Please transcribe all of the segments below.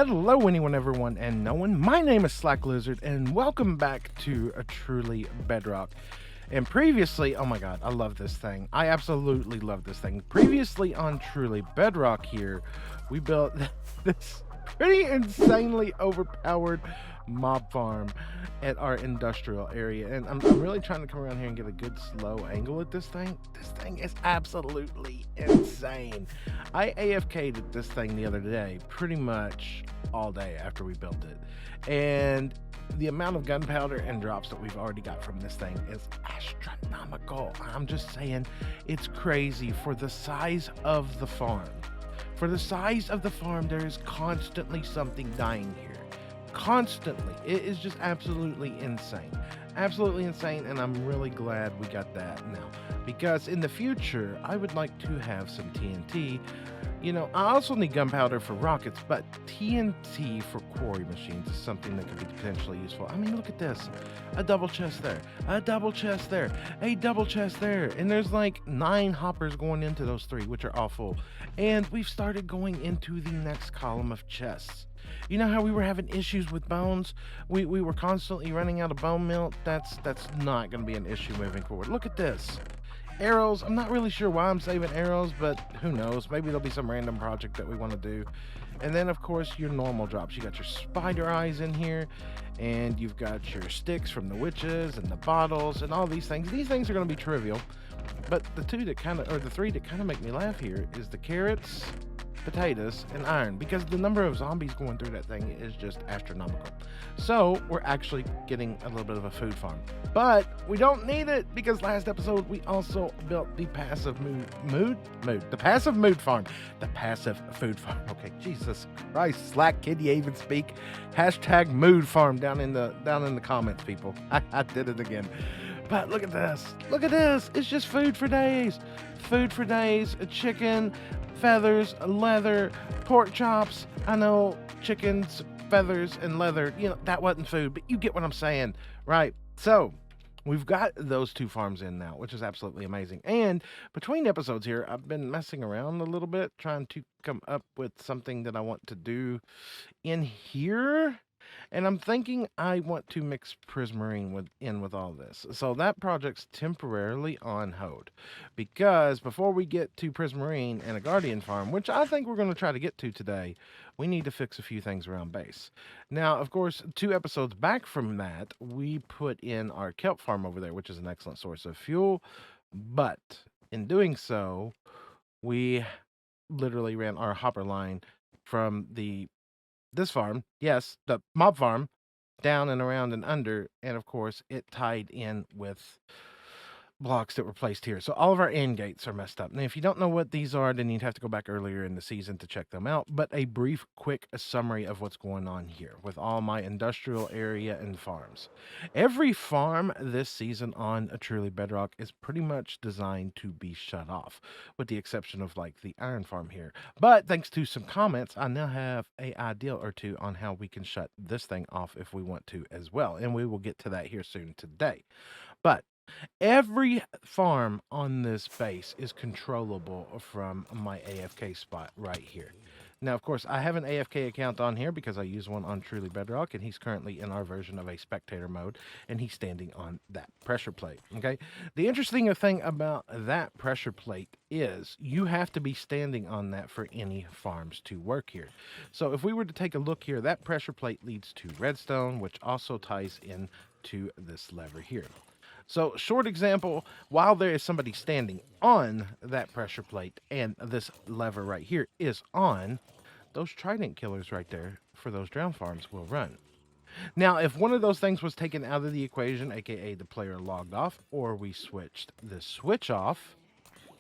Hello, anyone, everyone, and no one. My name is SlackLizard, and welcome back to a truly Bedrock. And previously, oh my god, I love this thing. I absolutely love this thing. Previously on Truly Bedrock here, we built this pretty insanely overpowered mob farm at our industrial area. And I'm really trying to come around here and get a good slow angle at this thing. This thing is absolutely insane. I AFK'd at this thing the other day pretty much all day after we built it. And the amount of gunpowder and drops that we've already got from this thing is astronomical. I'm just saying, it's crazy for the size of the farm. For the size of the farm, there is constantly something dying here. Constantly. It is just absolutely insane. Absolutely insane, and I'm really glad we got that now. Because in the future, I would like to have some TNT. You know, I also need gunpowder for rockets, but TNT for quarry machines is something that could be potentially useful. I mean, look at this. A double chest there, a double chest there, a double chest there. And there's like 9 hoppers going into those 3, which are all full. And we've started going into the next column of chests. You know how we were having issues with bones? We were constantly running out of bone meal. That's not going to be an issue moving forward. Look at this. Arrows, I'm not really sure why I'm saving arrows, but who knows? Maybe there'll be some random project that we want to do. And then, of course, your normal drops. You got your spider eyes in here, and you've got your sticks from the witches and the bottles and all these things. These things are going to be trivial, but the 3 that kind of make me laugh here is the carrots, potatoes, and iron, because the number of zombies going through that thing is just astronomical. So we're actually getting a little bit of a food farm, but we don't need it because last episode we also built the passive the passive food farm. Okay, Jesus Christ, Slack, can you even speak? Hashtag mood farm down in the comments, people. I did it again. But look at this. Look at this. It's just food for days. Food for days. A chicken, feathers, leather, pork chops. I know chickens, feathers, and leather. You know, that wasn't food, but you get what I'm saying, right? So we've got those 2 farms in now, which is absolutely amazing. And between episodes here, I've been messing around a little bit, trying to come up with something that I want to do in here. And I'm thinking I want to mix prismarine with all this. So that project's temporarily on hold. Because before we get to prismarine and a guardian farm, which I think we're going to try to get to today, we need to fix a few things around base. Now, of course, 2 episodes back from that, we put in our kelp farm over there, which is an excellent source of fuel. But in doing so, we literally ran our hopper line from this farm, yes, the mob farm, down and around and under, and of course it tied in with blocks that were placed here. So all of our end gates are messed up. Now, if you don't know what these are, then you'd have to go back earlier in the season to check them out. But a brief, quick summary of what's going on here with all my industrial area and farms. Every farm this season on a Truly Bedrock is pretty much designed to be shut off, with the exception of like the iron farm here. But thanks to some comments, I now have an idea or 2 on how we can shut this thing off if we want to as well. And we will get to that here soon today. But every farm on this base is controllable from my AFK spot right here. Now, of course, I have an AFK account on here because I use one on Truly Bedrock, and he's currently in our version of a spectator mode, and he's standing on that pressure plate, okay? The interesting thing about that pressure plate is you have to be standing on that for any farms to work here. So if we were to take a look here, that pressure plate leads to redstone, which also ties in to this lever here. So, short example, while there is somebody standing on that pressure plate and this lever right here is on, those trident killers right there for those drown farms will run. Now, if one of those things was taken out of the equation, aka the player logged off, or we switched the switch off,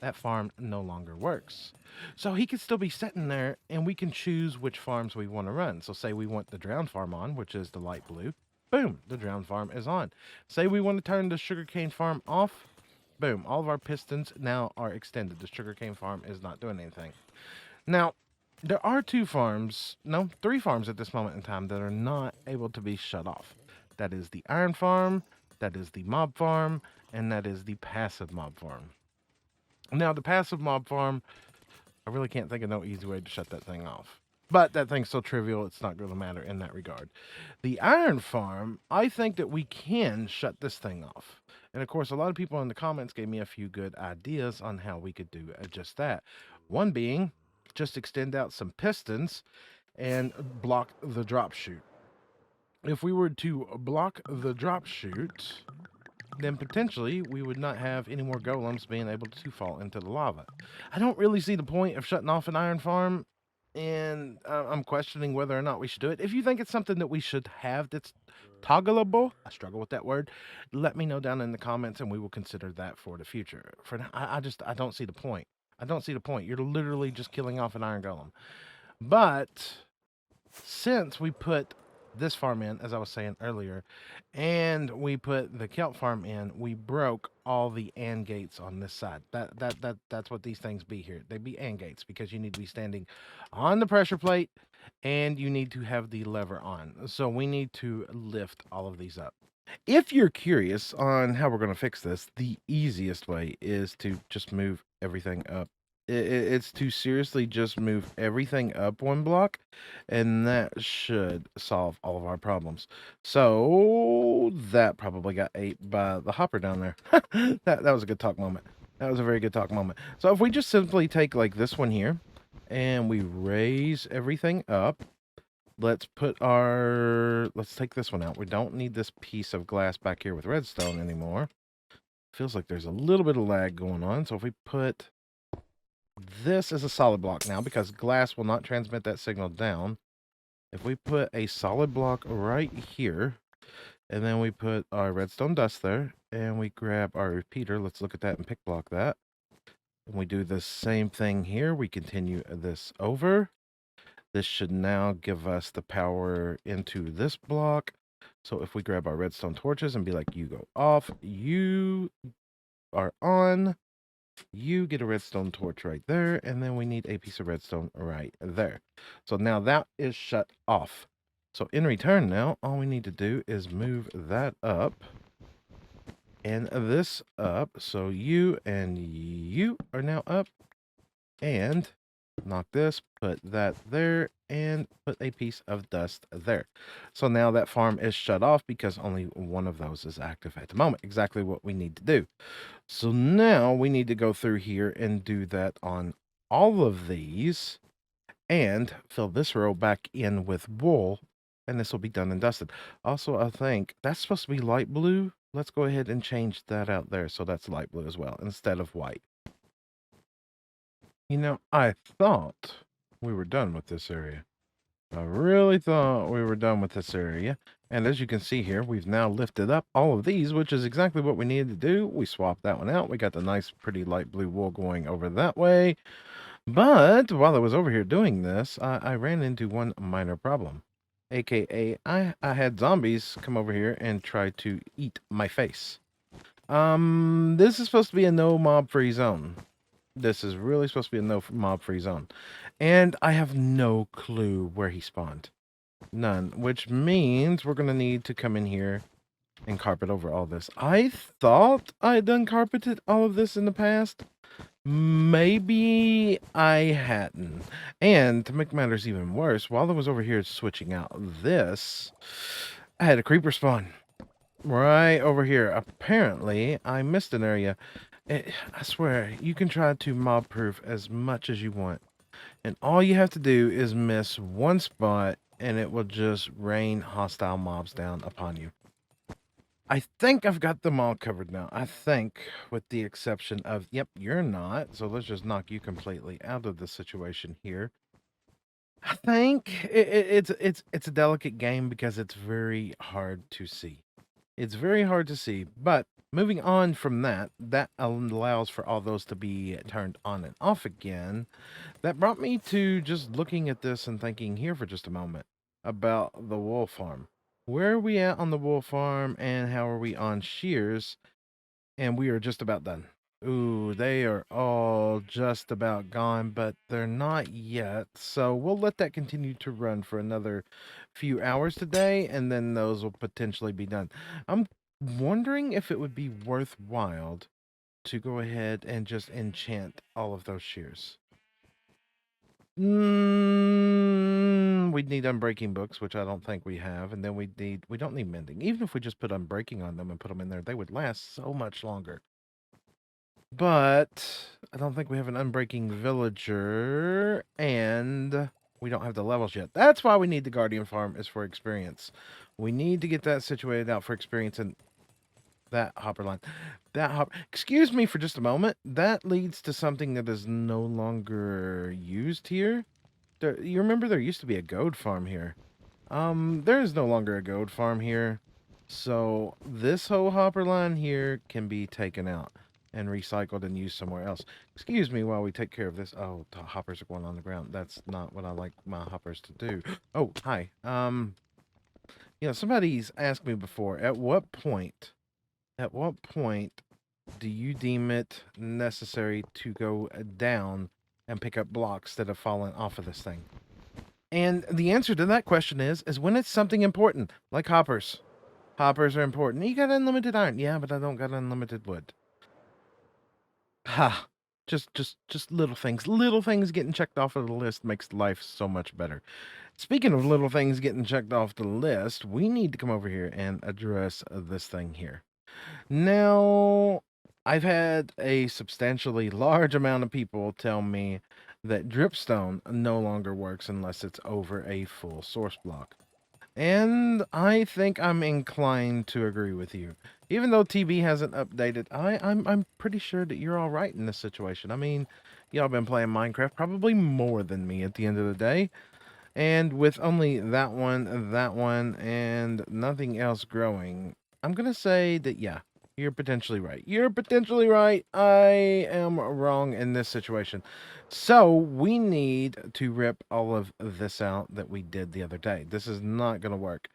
that farm no longer works. So he could still be sitting there and we can choose which farms we want to run. So say we want the drown farm on, which is the light blue. Boom, the drown farm is on. Say we want to turn the sugarcane farm off. Boom, all of our pistons now are extended. The sugarcane farm is not doing anything. Now, there are 3 farms at this moment in time that are not able to be shut off. That is the iron farm, that is the mob farm, and that is the passive mob farm. Now, the passive mob farm, I really can't think of no easy way to shut that thing off. But that thing's so trivial, it's not going to matter in that regard. The iron farm, I think that we can shut this thing off. And of course, a lot of people in the comments gave me a few good ideas on how we could do just that. One being just extend out some pistons and block the drop chute. If we were to block the drop chute, then potentially we would not have any more golems being able to fall into the lava. I don't really see the point of shutting off an iron farm, and I'm questioning whether or not we should do it. If you think it's something that we should have that's toggleable, I struggle with that word, let me know down in the comments and we will consider that for the future. For now, I don't see the point. I don't see the point. You're literally just killing off an iron golem. But since we put this farm in, as I was saying earlier, and we put the kelp farm in, we broke all the AND gates on this side. That's what these things be here. They be AND gates because you need to be standing on the pressure plate and you need to have the lever on. So we need to lift all of these up. If you're curious on how we're going to fix this, the easiest way is to just move everything up. It's to seriously just move everything up one block, and that should solve all of our problems. So that probably got ate by the hopper down there. That was a good talk moment. That was a very good talk moment. So if we just simply take like this one here, and we raise everything up, let's take this one out. We don't need this piece of glass back here with redstone anymore. Feels like there's a little bit of lag going on. So if we put this as a solid block now, because glass will not transmit that signal down. If we put a solid block right here, and then we put our redstone dust there, and we grab our repeater, let's look at that and pick block that. And we do the same thing here. We continue this over. This should now give us the power into this block. So if we grab our redstone torches and be like, you go off, you are on, you get a redstone torch right there, and then we need a piece of redstone right there. So now that is shut off. So in return now, all we need to do is move that up and this up. So you and you are now up, and knock this, put that there, and put a piece of dust there. So now that farm is shut off because only one of those is active at the moment. Exactly what we need to do. So now we need to go through here and do that on all of these and fill this row back in with wool, and this will be done and dusted. Also, I think that's supposed to be light blue. Let's go ahead and change that out there so that's light blue as well instead of white. You know, I thought we were done with this area. I really thought we were done with this area. And as you can see here, we've now lifted up all of these, which is exactly what we needed to do. We swapped that one out. We got the nice, pretty light blue wool going over that way. But while I was over here doing this, I ran into one minor problem. AKA, I had zombies come over here and try to eat my face. This is supposed to be a no mob free zone. This is really supposed to be a no mob free zone. And I have no clue where he spawned. None. Which means we're going to need to come in here and carpet over all this. I thought I had done carpeted all of this in the past. Maybe I hadn't. And to make matters even worse, while I was over here switching out this, I had a creeper spawn. Right over here. Apparently, I missed an area. I swear, you can try to mob proof as much as you want. And all you have to do is miss one spot and it will just rain hostile mobs down upon you. I think I've got them all covered now. I think, with the exception of, yep, you're not. So let's just knock you completely out of the situation here. I think it's a delicate game because it's very hard to see. It's very hard to see, but moving on from that, that allows for all those to be turned on and off again. That brought me to just looking at this and thinking here for just a moment about the wool farm. Where are we at on the wool farm and how are we on shears? And we are just about done. Ooh, they are all just about gone, but they're not yet. So we'll let that continue to run for another few hours today, and then those will potentially be done. I'm wondering if it would be worthwhile to go ahead and just enchant all of those shears. we'd need unbreaking books, which I don't think we have, and then we don't need mending. Even if we just put unbreaking on them and put them in there, they would last so much longer. But I don't think we have an unbreaking villager, and we don't have the levels yet. That's why we need the Guardian Farm, is for experience. We need to get that situated out for experience, and that hopper line. Excuse me for just a moment. That leads to something that is no longer used here. You remember there used to be a goat farm here. There is no longer a goat farm here. So this whole hopper line here can be taken out and recycled and used somewhere else. Excuse me while we take care of this. Oh, the hoppers are going on the ground. That's not what I like my hoppers to do. Oh, hi. Somebody's asked me before, at what point do you deem it necessary to go down and pick up blocks that have fallen off of this thing? And the answer to that question is when it's something important, like hoppers. Hoppers are important. You got unlimited iron. Yeah, but I don't got unlimited wood. Ha. Just little things. Little things getting checked off of the list makes life so much better. Speaking of little things getting checked off the list, we need to come over here and address this thing here. Now, I've had a substantially large amount of people tell me that dripstone no longer works unless it's over a full source block. And I think I'm inclined to agree with you. Even though TB hasn't updated, I'm pretty sure that you're all right in this situation. I mean, y'all been playing Minecraft probably more than me at the end of the day. And with only that one, and nothing else growing, I'm going to say that, yeah, you're potentially right. You're potentially right. I am wrong in this situation. So we need to rip all of this out that we did the other day. This is not going to work.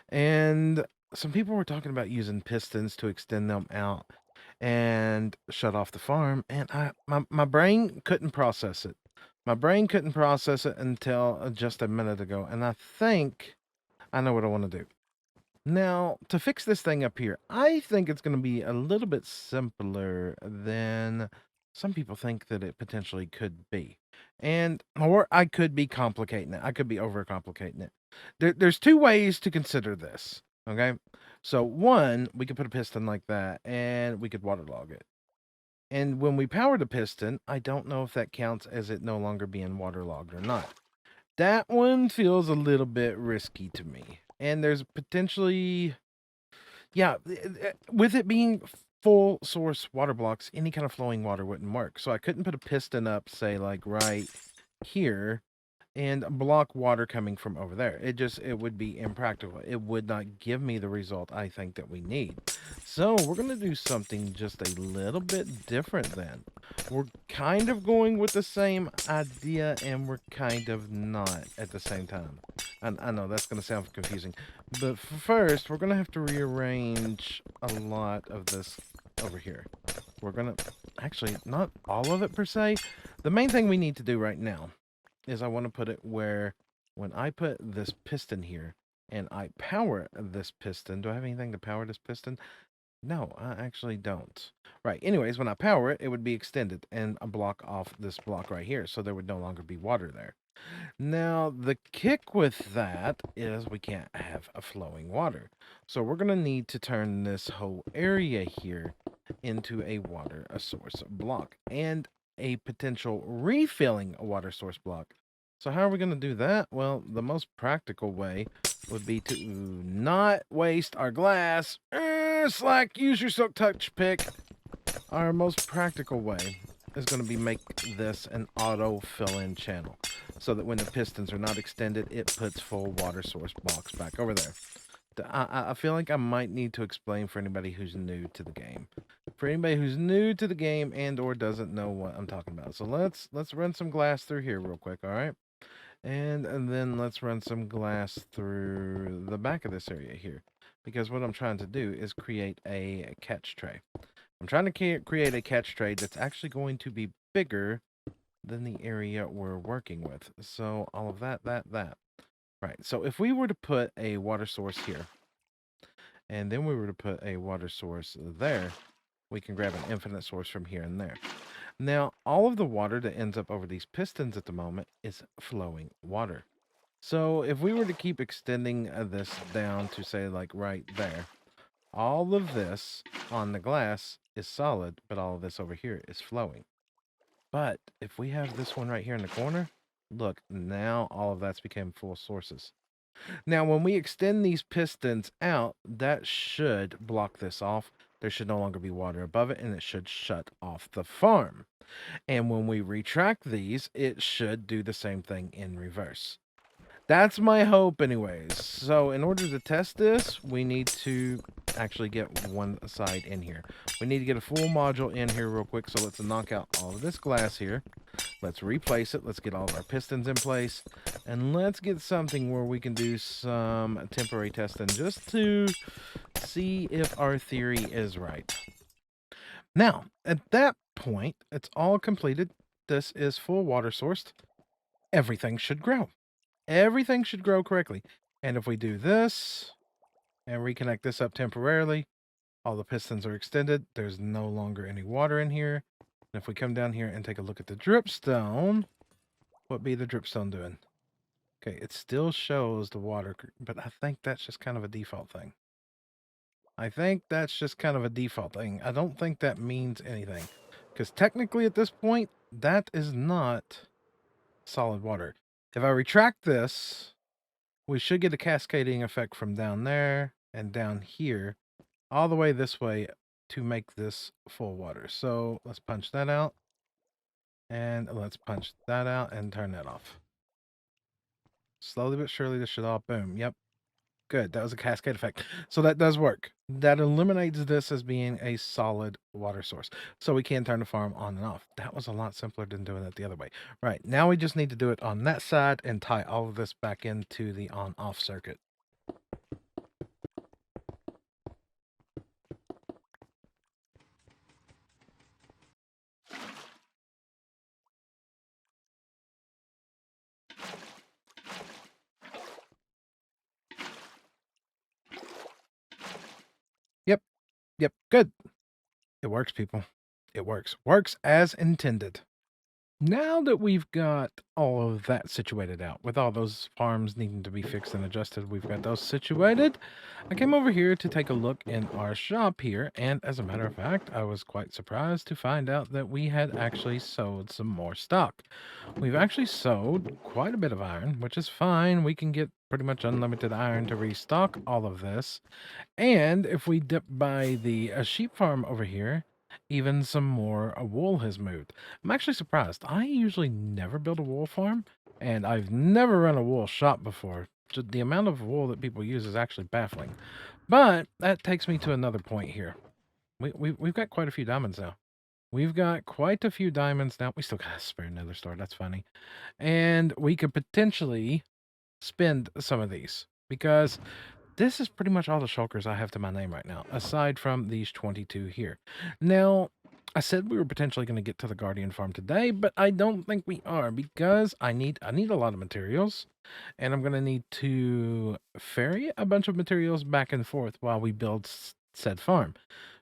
And some people were talking about using pistons to extend them out and shut off the farm. And my brain couldn't process it. My brain couldn't process it until just a minute ago. And I think I know what I want to do. Now, to fix this thing up here, I think it's going to be a little bit simpler than some people think that it potentially could be. Or I could be complicating it. I could be overcomplicating it. There's two ways to consider this, okay? So, one, we could put a piston like that, and we could waterlog it. And when we power the piston, I don't know if that counts as it no longer being waterlogged or not. That one feels a little bit risky to me. And there's potentially, yeah, with it being full source water blocks, any kind of flowing water wouldn't work. So I couldn't put a piston up, say, like right here and block water coming from over there. It would be impractical. It would not give me the result I think that we need. So we're going to do something just a little bit different then. We're kind of going with the same idea and we're kind of not at the same time. I know that's going to sound confusing. But first, we're going to have to rearrange a lot of this over here. We're going to, actually, not all of it per se. The main thing we need to do right now is I want to put it where when I put this piston here and I power this piston, do I have anything to power this piston? No, I actually don't. Right, anyways, when I power it, it would be extended and a block off this block right here, so there would no longer be water there. Now, the kick with that is we can't have a flowing water. So we're going to need to turn this whole area here into a source block and a potential refilling water source block. So how are we going to do that? Well, the most practical way would be to not waste our glass. Slack, use your silk touch pick. Our most practical way is going to be make this an auto fill-in channel so that when the pistons are not extended, it puts full water source blocks back over there. I feel like I might need to explain for anybody who's new to the game. For anybody who's new to the game and or doesn't know what I'm talking about. So let's run some glass through here real quick, all right? And then let's run some glass through the back of this area here. Because what I'm trying to do is create a catch tray. I'm trying to create a catch tray that's actually going to be bigger than the area we're working with. So all of that. Right, so if we were to put a water source here, and then we were to put a water source there, we can grab an infinite source from here and there. Now, all of the water that ends up over these pistons at the moment is flowing water. So if we were to keep extending this down to say like right there, all of this on the glass is solid, but all of this over here is flowing. But if we have this one right here in the corner, look, now all of that's became full sources. Now, when we extend these pistons out, that should block this off. There should no longer be water above it, and it should shut off the farm. And when we retract these, it should do the same thing in reverse. That's my hope anyways. So in order to test this, we need to actually get one side in here. We need to get a full module in here real quick. So let's knock out all of this glass here. Let's replace it. Let's get all of our pistons in place. And let's get something where we can do some temporary testing just to see if our theory is right. Now, at that point, it's all completed. This is full water sourced. Everything should grow. Everything should grow correctly. And if we do this and reconnect this up temporarily, all the pistons are extended. There's no longer any water in here. And if we come down here and take a look at the dripstone, what be the dripstone doing? Okay, it still shows the water, but I think that's just kind of a default thing. I don't think that means anything. Because technically at this point, that is not solid water. If I retract this, we should get a cascading effect from down there and down here, all the way this way to make this full water. So let's punch that out. And let's punch that out and turn that off. Slowly but surely this should all boom. Yep. Good. That was a cascade effect. So that does work. That eliminates this as being a solid water source. So we can turn the farm on and off. That was a lot simpler than doing it the other way. Right. Now we just need to do it on that side and tie all of this back into the on-off circuit. Yep. Yep. Good. It works, people. It works. Works as intended. Now that we've got all of that situated out, with all those farms needing to be fixed and adjusted, we've got those situated. I came over here to take a look in our shop here, and as a matter of fact, I was quite surprised to find out that we had actually sold some more stock. We've actually sold quite a bit of iron, which is fine. We can get pretty much unlimited iron to restock all of this. And if we dip by the sheep farm over here, even some more wool has moved. I'm actually surprised. I usually never build a wool farm, and I've never run a wool shop before. Just the amount of wool that people use is actually baffling. But that takes me to another point here. We've got quite a few diamonds now. We've got quite a few diamonds now. We still got a spare nether store. That's funny. And we could potentially spend some of these because this is pretty much all the shulkers I have to my name right now, aside from these 22 here. Now, I said we were potentially going to get to the Guardian farm today, but I don't think we are because I need a lot of materials, and I'm going to need to ferry a bunch of materials back and forth while we build said farm.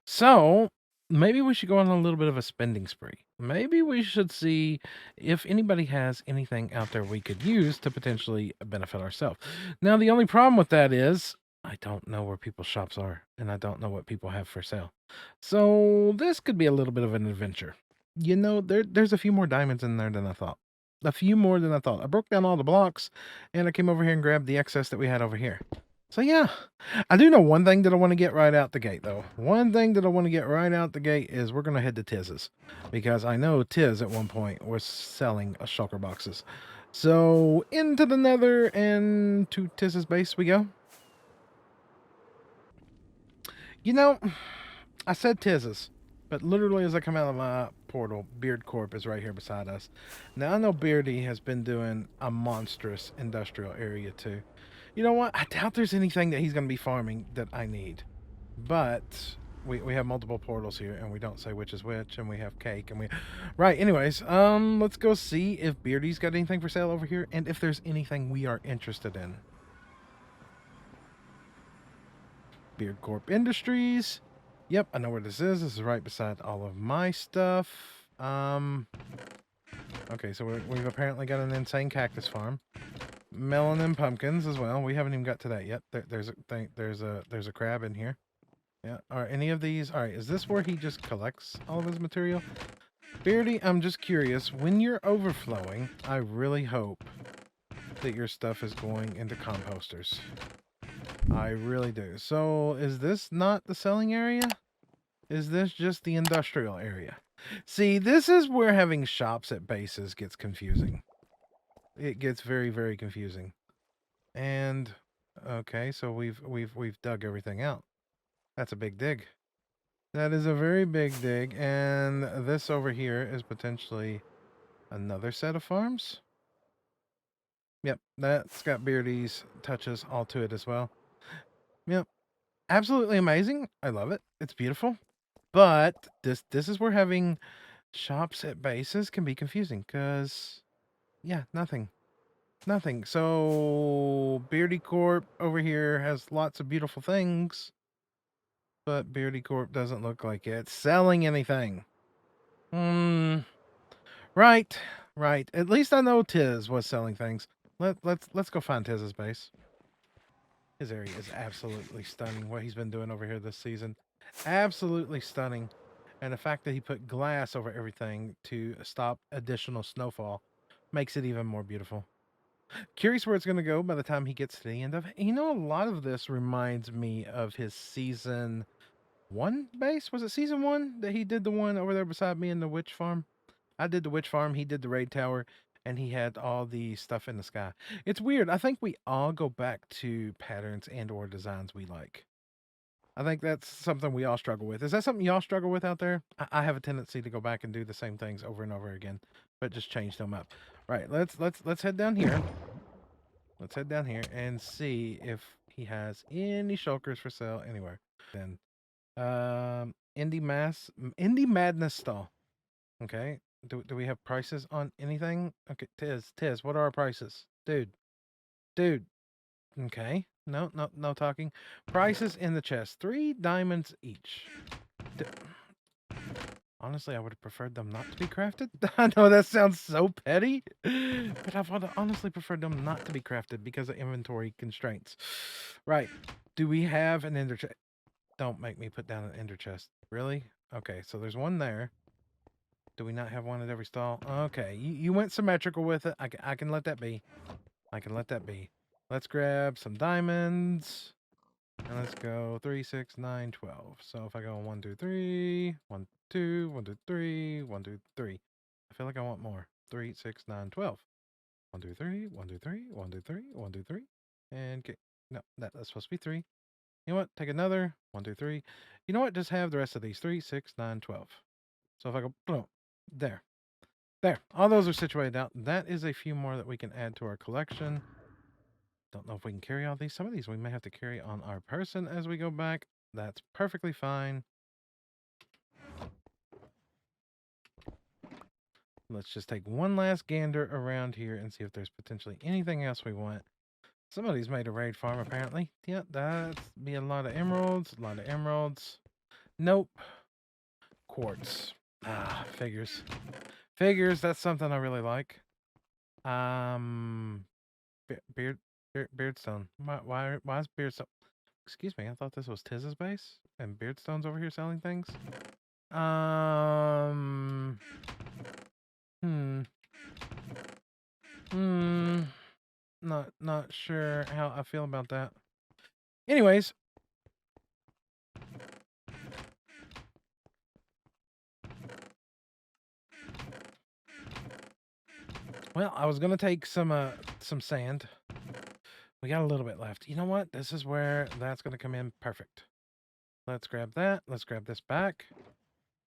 So maybe we should go on a little bit of a spending spree. Maybe we should see if anybody has anything out there we could use to potentially benefit ourselves. Now, the only problem with that is I don't know where people's shops are, and I don't know what people have for sale. So this could be a little bit of an adventure. You know, there's a few more diamonds in there than I thought. A few more than I thought. I broke down all the blocks, and I came over here and grabbed the excess that we had over here. So yeah, I do know one thing that I want to get right out the gate, though. One thing that I want to get right out the gate is we're going to head to Tiz's, because I know Tiz at one point was selling shulker boxes. So into the nether and to Tiz's base we go. You know, I said Tiz's, but literally as I come out of my portal, Beard Corp is right here beside us. Now I know Beardy has been doing a monstrous industrial area too. You know what? I doubt there's anything that he's going to be farming that I need. But we have multiple portals here, and we don't say which is which, and we have cake, and we... Right, anyways, let's go see if Beardy's got anything for sale over here, and if there's anything we are interested in. Beard Corp Industries. Yep, I know where this is. This is right beside all of my stuff. Okay, so we've apparently got an insane cactus farm. melon and pumpkins as well. We haven't even got to that yet. There's a thing. There's a crab in here. Yeah. Are any of these? All right. Is this where he just collects all of his material? Beardy, I'm just curious. When you're overflowing, I really hope that your stuff is going into composters. I really do. So, is this not the selling area? Is this just the industrial area? See, this is where having shops at bases gets confusing. It gets very, very confusing. And okay, so we've dug everything out. That's a big dig. That is a very big dig, and this over here is potentially another set of farms. Yep, that's got Beardy's touches all to it as well. Yep, absolutely amazing. I love it. It's beautiful. But this is where having shops at bases can be confusing because, yeah, nothing. Nothing. So Beardy Corp over here has lots of beautiful things, but Beardy Corp doesn't look like it's selling anything. Right, right. At least I know Tiz was selling things. Let's go find Tiz's base. His area is absolutely stunning. What he's been doing over here this season, absolutely stunning. And the fact that he put glass over everything to stop additional snowfall makes it even more beautiful. Curious where it's going to go by the time he gets to the end of it. You know, a lot of this reminds me of his season 1 base. Was it season 1 that he did the one over there beside me in the witch farm? I did the witch farm, he did the raid tower, and he had all the stuff in the sky. It's weird. I think we all go back to patterns and or designs we like. I think that's something we all struggle with. Is that something y'all struggle with out there? I have a tendency to go back and do the same things over and over again, but just change them up. Right, let's head down here. Let's head down here and see if he has any shulkers for sale anywhere. Then Indie Madness stall. Okay. Do we have prices on anything? Okay, Tiz, what are our prices? Dude. Okay. No talking. Prices in the chest. 3 diamonds each. Honestly, I would have preferred them not to be crafted. I know that sounds so petty, but I would have honestly preferred them not to be crafted because of inventory constraints. Right. Do we have an ender chest? Don't make me put down an ender chest. Really? Okay, so there's one there. Do we not have one at every stall? Okay, you went symmetrical with it. I can let that be. I can let that be. Let's grab some diamonds. And let's go 3, 6, 9, 12. So if I go 1, 2, 3, 1, 2, 1, 2, 3, 1, 2, 3. I feel like I want more. 3, 6, 9, 12. 1, 2, 3, 1, 2, 3, 1, 2, 3, 1, 2, 3. And get, no, that's supposed to be 3. You know what? Take another. 1, 2, 3. You know what? Just have the rest of these. 3, 6, 9, 12. So if I go, boom, there. There. All those are situated out. That is a few more that we can add to our collection. Don't know if we can carry all these. Some of these we may have to carry on our person as we go back. That's perfectly fine. Let's just take one last gander around here and see if there's potentially anything else we want. Somebody's made a raid farm, apparently. Yeah, that'd be a lot of emeralds. A lot of emeralds. Nope. Quartz. Ah, figures. Figures, that's something I really like. Beardstone. Why is Beardstone? Excuse me, I thought this was Tiz's base and Beardstone's over here selling things. Not sure how I feel about that. Anyways. Well, I was gonna take some sand. We got a little bit left. You know what? This is where that's gonna come in perfect. Let's grab that. Let's grab this back.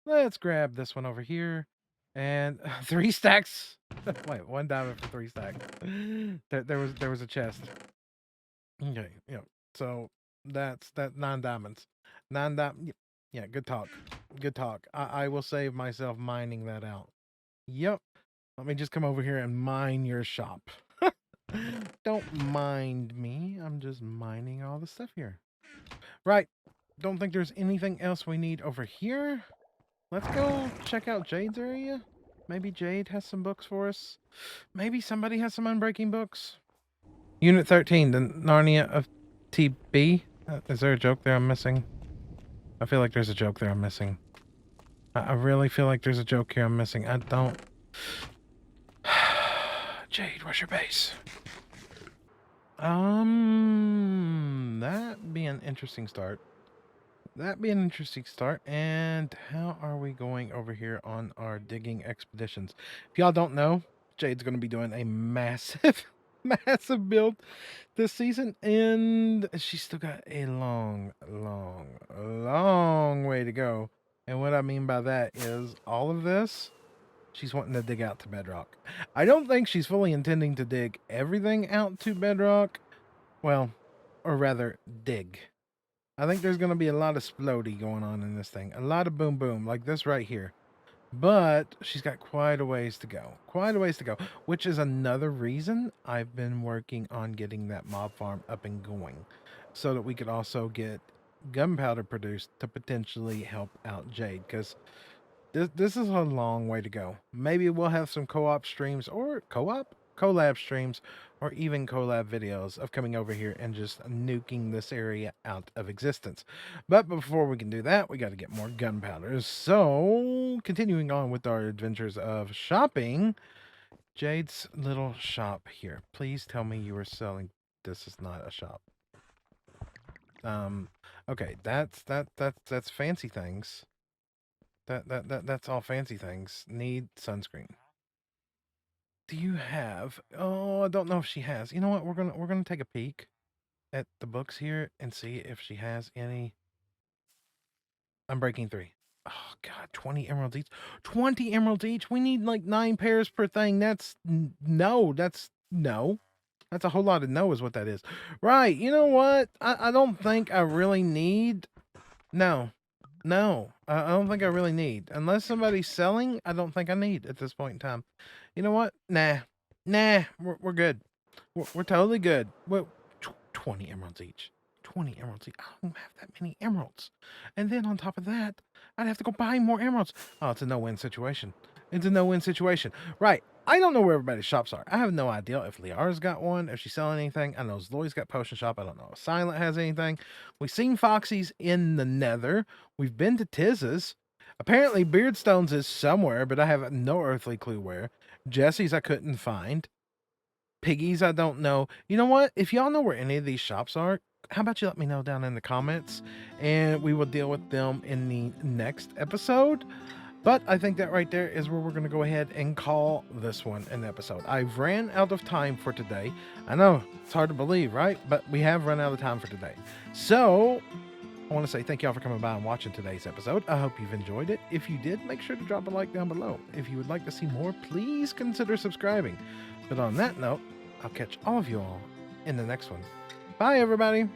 Let's grab this one over here. And 3 stacks. Wait, 1 diamond for 3 stacks. There was a chest. Okay, yeah. So that's 9 diamonds. 9 diamonds. Yeah, good talk. Good talk. I will save myself mining that out. Yep. Let me just come over here and mine your shop. Don't mind me. I'm just mining all the stuff here. Right. Don't think there's anything else we need over here. Let's go check out Jade's area. Maybe Jade has some books for us. Maybe somebody has some unbreaking books. Unit 13, the Narnia of TB. Is there a joke there I'm missing? I feel like there's a joke there I'm missing. I really feel like there's a joke here I'm missing. I don't... Jade, where's your base? That'd be an interesting start. That'd be an interesting start. And how are we going over here on our digging expeditions? If y'all don't know, Jade's going to be doing a massive, massive build this season. And she's still got a long, long, long way to go. And what I mean by that is all of this, she's wanting to dig out to Bedrock. I don't think she's fully intending to dig everything out to Bedrock. Well, or rather, dig. I think there's going to be a lot of splody going on in this thing. A lot of boom boom, like this right here. But she's got quite a ways to go. Quite a ways to go. Which is another reason I've been working on getting that mob farm up and going. So that we could also get gunpowder produced to potentially help out Jade. Because this is a long way to go. Maybe we'll have some co-op streams or collab streams, or even collab videos of coming over here and just nuking this area out of existence. But before we can do that, we got to get more gunpowder. So continuing on with our adventures of shopping, Jade's little shop here. Please tell me you are selling. This is not a shop. Okay, that's fancy things. That's all fancy things. Need sunscreen. Do you have... Oh, I don't know if she has. You know what? We're gonna take a peek at the books here and see if she has any. Unbreaking 3. Oh god, 20 emeralds each. 20 emeralds each. We need like 9 pairs per thing. That's no. That's no. That's a whole lot of no is what that is. Right. You know what? I don't think I really need... No. No, I don't think I really need. Unless somebody's selling, I don't think I need at this point in time. You know what? Nah. We're good. We're totally good. Well, 20 emeralds each. 20 emeralds each. I don't have that many emeralds. And then on top of that, I'd have to go buy more emeralds. Oh, it's a no-win situation. It's a no-win situation. Right. I don't know where everybody's shops are. I have no idea if Liara's got one, if she's selling anything. I know Zoe's got Potion Shop. I don't know if Silent has anything. We've seen Foxy's in the Nether. We've been to Tiz's. Apparently Beardstone's is somewhere, but I have no earthly clue where. Jesse's I couldn't find. Piggy's I don't know. You know what? If y'all know where any of these shops are, how about you let me know down in the comments, and we will deal with them in the next episode. But I think that right there is where we're going to go ahead and call this one an episode. I've ran out of time for today. I know, it's hard to believe, right? But we have run out of time for today. So, I want to say thank y'all for coming by and watching today's episode. I hope you've enjoyed it. If you did, make sure to drop a like down below. If you would like to see more, please consider subscribing. But on that note, I'll catch all of you all in the next one. Bye, everybody!